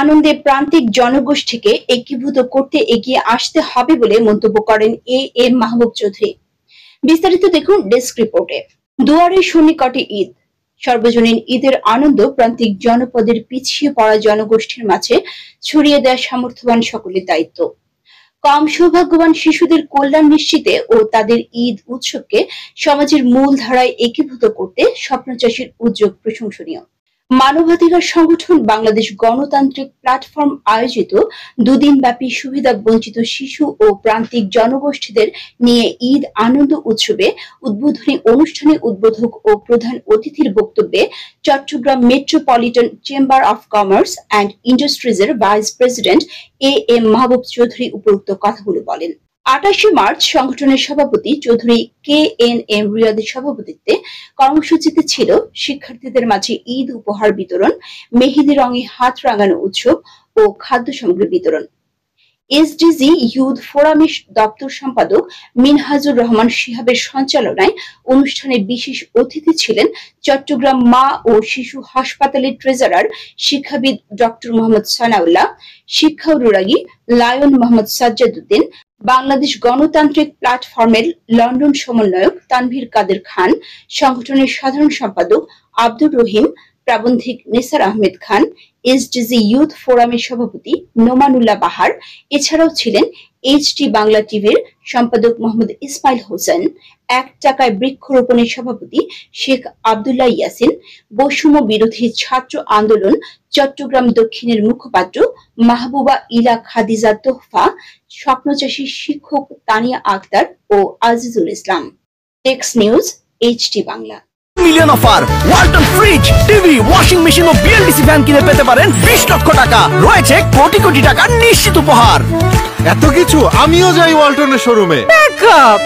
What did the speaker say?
আনন্দে প্রান্তিক জনগোষ্ঠীকে একীভূত করতে এগিয়ে আসতে হবে বলে মন্তব্য করেন এ এম মাহবুব চৌধুরী। বিস্তারিত দেখুন ডেস্ক রিপোর্টে। দুয়ারে সন্নিকটে ঈদ, সর্বজনীন ঈদের আনন্দ প্রান্তিক জনপদের পিছিয়ে পড়া জনগোষ্ঠীর মাঝে ছড়িয়ে দেওয়া সামর্থ্যবান সকলের দায়িত্ব। কম সৌভাগ্যবান শিশুদের কল্যাণ নিশ্চিতে ও তাদের ঈদ উৎসবকে সমাজের মূল ধারায় একীভূত করতে স্বপ্নচাষীর উদ্যোগ প্রশংসনীয়। মানবাধিকার সংগঠন বাংলাদেশ গণতান্ত্রিক প্ল্যাটফর্ম আয়োজিত দুদিনব্যাপী সুবিধা বঞ্চিত শিশু ও প্রান্তিক জনগোষ্ঠীদের নিয়ে ঈদ আনন্দ উৎসবে উদ্বোধনী অনুষ্ঠানে উদ্বোধক ও প্রধান অতিথির বক্তব্যে Chattogram metropolitan chamber of commerce and ইন্ডাস্ট্রিজের vice president A M Mahbub Chowdhury উপরোক্ত কথাগুলো বলেন। 28 মার্চ সংগঠনের সভাপতি চৌধুরী কে এন এম রিয়াদের সভাপতিত্বে কর্মসূচিতে ছিল শিক্ষার্থীদের মাঝে ঈদ উপহার বিতরণ, মেহেদি রঙে হাত রাঙানো উৎসব ও খাদ্য সামগ্রী বিতরণ। এসডিজি ইউথ ফোরামের দপ্তর সম্পাদক মিনহাজুর রহমান শিহাবের সঞ্চালনায় অনুষ্ঠানে বিশেষ অতিথি ছিলেন চট্টগ্রাম মা ও শিশু হাসপাতালের ট্রেজারার শিক্ষাবিদ ডক্টর মোহাম্মদ সানাউল্লাহ, শিক্ষা অনুরাগী লায়ন মোহাম্মদ সাজ্জাদউদ্দিন, বাংলাদেশ গণতান্ত্রিক প্ল্যাটফর্মের লন্ডন সমন্বয়ক তানভীর কাদের খান, সংগঠনের সাধারণ সম্পাদক আব্দুর রহিম, প্রাবন্ধিক নিসার আহমেদ খান, এসডিজি ইউথ ফোরামের সভাপতি নোমানুল্লাহ বাহার। এছাড়াও ছিলেন এইচটি বাংলা টিভির সম্পাদক মোহাম্মদ ইসমাইল হোসেন, 1 টাকায় বৃক্ষরোপণের সভাপতি শেখ আব্দুল্লাহ ইয়াসিন, বৈষম্য বিরোধী ছাত্র আন্দোলন চট্টগ্রাম দক্ষিণের মুখপাত্র মাহবুবা ইলা খাদিজা তোহফা, স্বপ্নচাষী শিক্ষক তানিয়া আক্তার ও Azizul Islam. Tex news, HT Bangla. Million offer, Walton fridge, TV, washing machine ও বিএলডিসি ফ্যান কিনে পেতে পারেন 20 লক্ষ টাকা। রয়েছে কোটি কোটি টাকার নিশ্চিত উপহার। এত কিছু, আমিও যাই ওয়ালটনের শোরুমে। ব্যাকআপ